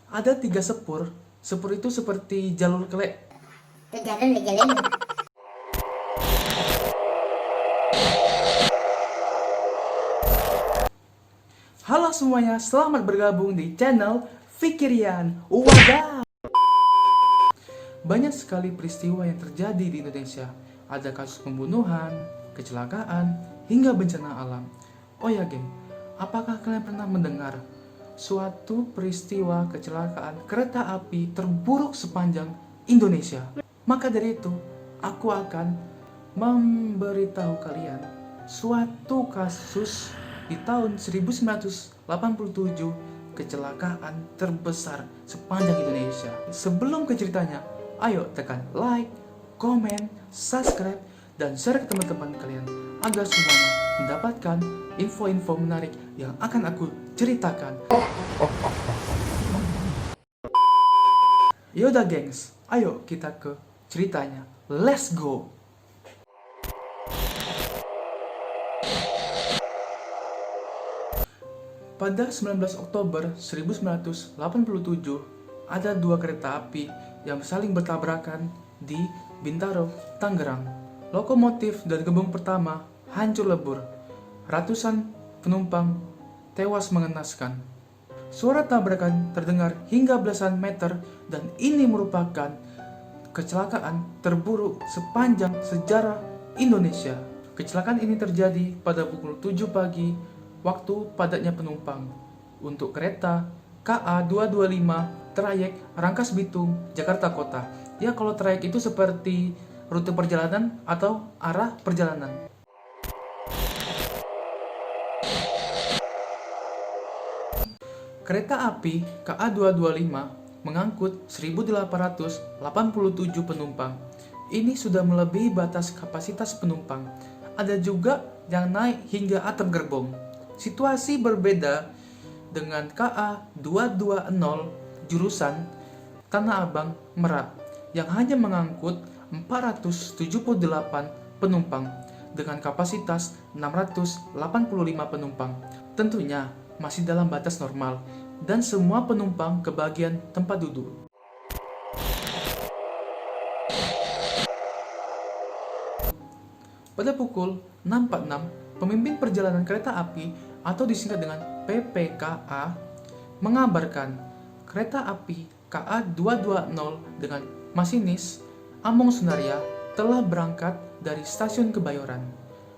Ada 3 sepur. Sepur itu seperti jalur kelek. Itu jalur legalin. Halo semuanya, selamat bergabung di channel Fikirian. Wadah. Banyak sekali peristiwa yang terjadi di Indonesia. Ada kasus pembunuhan, kecelakaan, hingga bencana alam. Oh ya geng, apakah kalian pernah mendengar suatu peristiwa kecelakaan kereta api terburuk sepanjang Indonesia? Maka dari itu, aku akan memberitahu kalian suatu kasus di tahun 1987, kecelakaan terbesar sepanjang Indonesia. Sebelum ke ceritanya, ayo tekan like, komen, subscribe, dan share ke teman-teman kalian agar semuanya mendapatkan info-info menarik yang akan aku ceritakan. Yaudah gengs, ayo kita ke ceritanya. Let's go! Pada 19 Oktober 1987, ada 2 kereta api yang saling bertabrakan di Bintaro, Tangerang. Lokomotif dan gerbong pertama hancur lebur. Ratusan penumpang tewas mengenaskan. Suara tabrakan terdengar hingga belasan meter dan ini merupakan kecelakaan terburuk sepanjang sejarah Indonesia. Kecelakaan ini terjadi pada pukul 7 pagi waktu padatnya penumpang untuk kereta KA 225 trayek Rangkas Bitung, Jakarta Kota. Ya, kalau trayek itu seperti rute perjalanan atau arah perjalanan. Kereta api KA 225 mengangkut 1.887 penumpang. Ini sudah melebihi batas kapasitas penumpang. Ada juga yang naik hingga atap gerbong. Situasi berbeda dengan KA 220 jurusan Tanah Abang Merak yang hanya mengangkut 478 penumpang dengan kapasitas 685 penumpang. Tentunya masih dalam batas normal dan semua penumpang kebagian tempat duduk. Pada pukul 6.46, pemimpin perjalanan kereta api atau disingkat dengan PPKA mengabarkan kereta api KA 220 dengan masinis Among Sunaria telah berangkat dari stasiun Kebayoran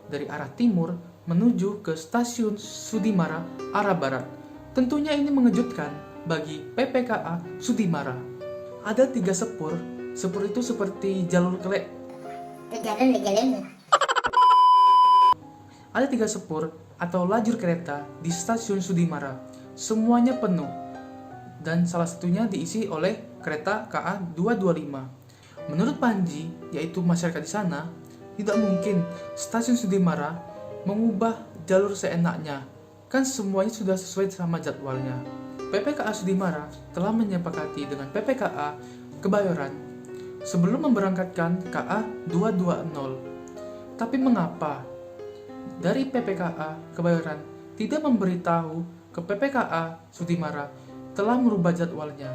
dari arah timur menuju ke stasiun Sudimara arah barat. Tentunya ini mengejutkan bagi PPKA Sudimara. Ada 3 sepur. Sepur itu seperti jalur kelek. Itu jalur legalin. Ada 3 sepur atau lajur kereta di stasiun Sudimara. Semuanya penuh dan salah satunya diisi oleh kereta KA 225. Menurut Panji, yaitu masyarakat di sana, tidak mungkin stasiun Sudimara mengubah jalur seenaknya. Kan semuanya sudah sesuai sama jadwalnya. PPKA Sudimara telah menyepakati dengan PPKA Kebayoran sebelum memberangkatkan KA 220. Tapi mengapa dari PPKA Kebayoran tidak memberitahu ke PPKA Sudimara telah merubah jadwalnya?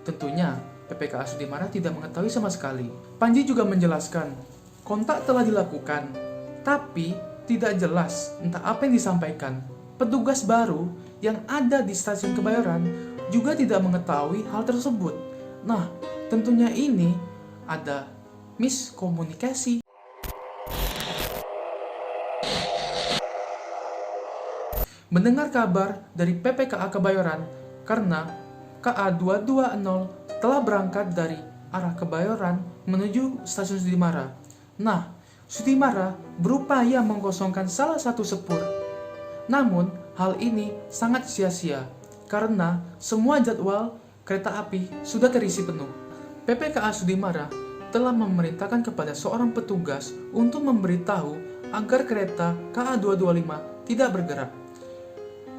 Tentunya PPKA Sudimara tidak mengetahui sama sekali. Panji juga menjelaskan, kontak telah dilakukan, tapi tidak jelas entah apa yang disampaikan. Petugas baru yang ada di stasiun Kebayoran juga tidak mengetahui hal tersebut. Nah, tentunya ini ada miskomunikasi. Mendengar kabar dari PPKA Kebayoran karena KA 220 telah berangkat dari arah Kebayoran menuju stasiun Sudimara. Nah, Sudimara berupaya mengkosongkan salah satu sepur. Namun, hal ini sangat sia-sia karena semua jadwal kereta api sudah terisi penuh. PPKA Sudimara telah memerintahkan kepada seorang petugas untuk memberitahu agar kereta KA 225 tidak bergerak.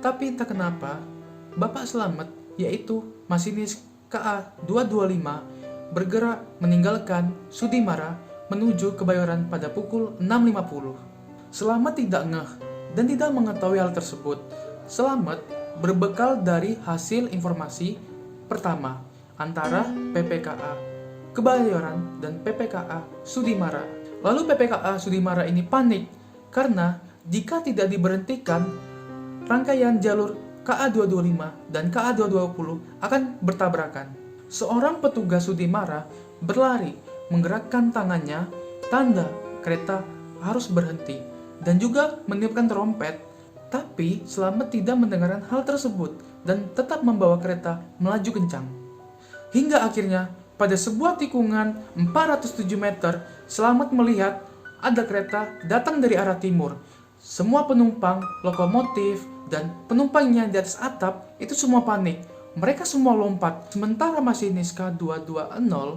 Tapi entah kenapa, Bapak Selamat, yaitu masinis KA 225, bergerak meninggalkan Sudimara menuju Kebayoran pada pukul 6.50. Selamat tidak ngeh dan tidak mengetahui hal tersebut. Selamat berbekal dari hasil informasi pertama antara PPKA Kebayoran dan PPKA Sudimara. Lalu PPKA Sudimara ini panik karena jika tidak diberhentikan, rangkaian jalur KA 225 dan KA 220 akan bertabrakan. Seorang petugas Sudimara berlari menggerakkan tangannya, tanda kereta harus berhenti, dan juga meniupkan trompet. Tapi Slamet tidak mendengarkan hal tersebut dan tetap membawa kereta melaju kencang. Hingga akhirnya pada sebuah tikungan 407 meter, Slamet melihat ada kereta datang dari arah timur. Semua penumpang, lokomotif, dan penumpangnya di atas atap itu semua panik. Mereka semua lompat, sementara masinis K220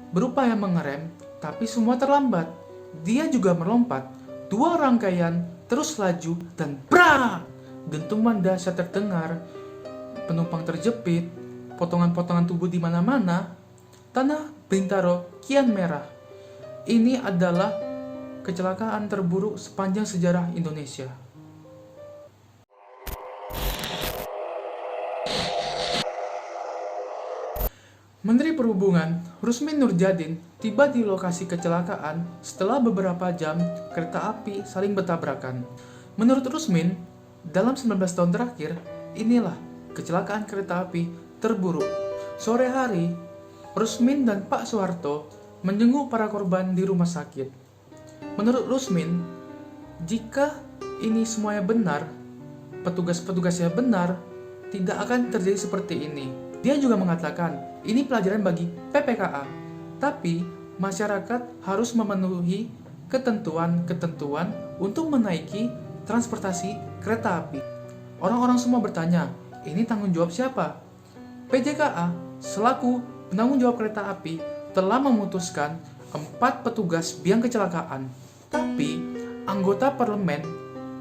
berupaya mengerem, tapi semua terlambat. Dia juga melompat. Dua rangkaian terus laju dan brak! Dentuman dahsyat terdengar. Penumpang terjepit, potongan-potongan tubuh di mana-mana. Tanah Bintaro kian merah. Ini adalah kecelakaan terburuk sepanjang sejarah Indonesia. Menteri Perhubungan Rusmin Nurjadin tiba di lokasi kecelakaan setelah beberapa jam kereta api saling bertabrakan. Menurut Rusmin, dalam 19 tahun terakhir, inilah kecelakaan kereta api terburuk. Sore hari, Rusmin dan Pak Soeharto menjenguk para korban di rumah sakit. Menurut Rusmin, jika ini semuanya benar, petugas-petugasnya benar, tidak akan terjadi seperti ini. Dia juga mengatakan, ini pelajaran bagi PPKA, tapi masyarakat harus memenuhi ketentuan-ketentuan untuk menaiki transportasi kereta api. Orang-orang semua bertanya, ini tanggung jawab siapa? PJKA selaku penanggung jawab kereta api telah memutuskan 4 petugas biang kecelakaan. Tapi anggota parlemen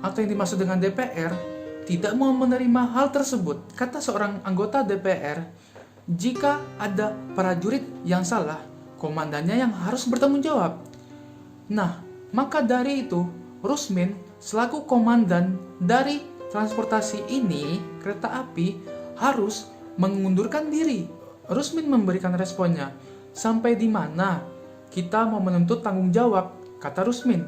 atau yang dimaksud dengan DPR tidak mau menerima hal tersebut. Kata seorang anggota DPR, jika ada prajurit yang salah, komandannya yang harus bertanggung jawab. Nah, maka dari itu, Rusmin selaku komandan dari transportasi ini, kereta api, harus mengundurkan diri. Rusmin memberikan responnya, sampai di mana kita mau menuntut tanggung jawab, kata Rusmin.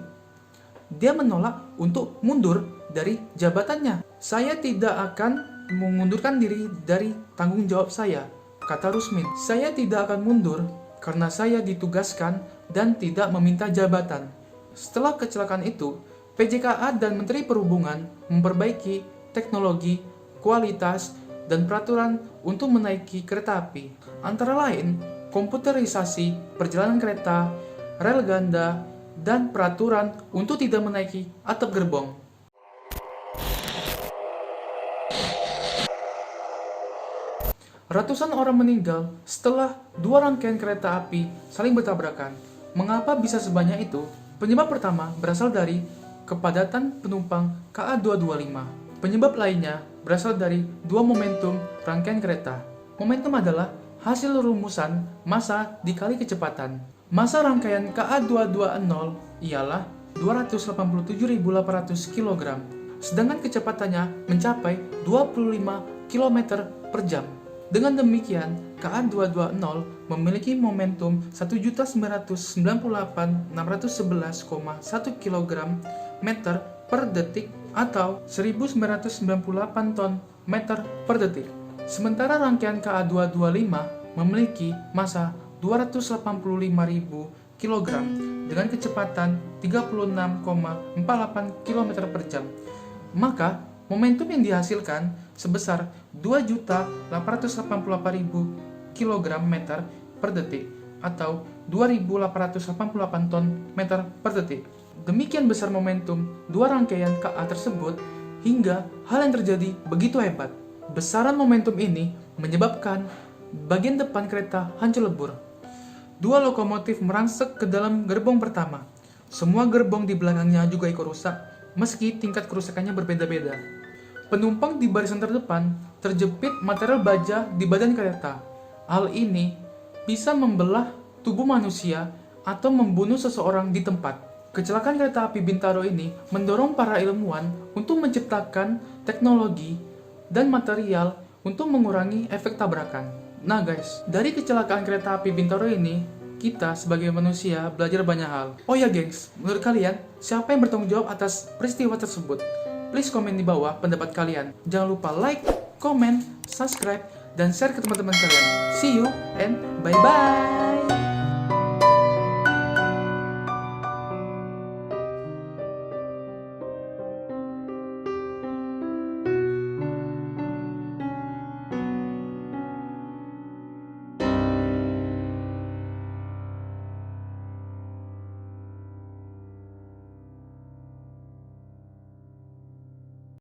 Dia menolak untuk mundur dari jabatannya. Saya tidak akan mengundurkan diri dari tanggung jawab saya, kata Rusmin. Saya tidak akan mundur karena saya ditugaskan dan tidak meminta jabatan. Setelah kecelakaan itu, PJKA dan Menteri Perhubungan memperbaiki teknologi, kualitas, dan peraturan untuk menaiki kereta api. Antara lain, komputerisasi perjalanan kereta, rel ganda, dan peraturan untuk tidak menaiki atap gerbong. Ratusan orang meninggal setelah 2 rangkaian kereta api saling bertabrakan. Mengapa bisa sebanyak itu? Penyebab pertama berasal dari kepadatan penumpang KA 225. Penyebab lainnya berasal dari 2 momentum rangkaian kereta. Momentum adalah hasil rumusan massa dikali kecepatan. Massa rangkaian KA 220 ialah 287.800 kg, sedangkan kecepatannya mencapai 25 km per jam. Dengan demikian, KA 220 memiliki momentum 1.998.611,1 kg meter per detik atau 1998 ton meter per detik. Sementara rangkaian KA 225 memiliki massa 285.000 kg dengan kecepatan 36,48 km per jam. Maka, momentum yang dihasilkan sebesar 2.888.000 kg meter per detik atau 2.888 ton meter per detik. Demikian besar momentum 2 rangkaian KA tersebut hingga hal yang terjadi begitu hebat. Besaran momentum ini menyebabkan bagian depan kereta hancur lebur. 2 lokomotif merangsek ke dalam gerbong pertama. Semua gerbong di belakangnya juga ikut rusak, meski tingkat kerusakannya berbeda-beda. Penumpang di barisan terdepan terjepit material baja di badan kereta. Hal ini bisa membelah tubuh manusia atau membunuh seseorang di tempat. Kecelakaan kereta api Bintaro ini mendorong para ilmuwan untuk menciptakan teknologi dan material untuk mengurangi efek tabrakan. Nah guys, dari kecelakaan kereta api Bintaro ini, kita sebagai manusia belajar banyak hal. Oh ya gengs, menurut kalian, siapa yang bertanggung jawab atas peristiwa tersebut? Please komen di bawah pendapat kalian. Jangan lupa like, comment, subscribe, dan share ke teman-teman kalian. See you and bye-bye!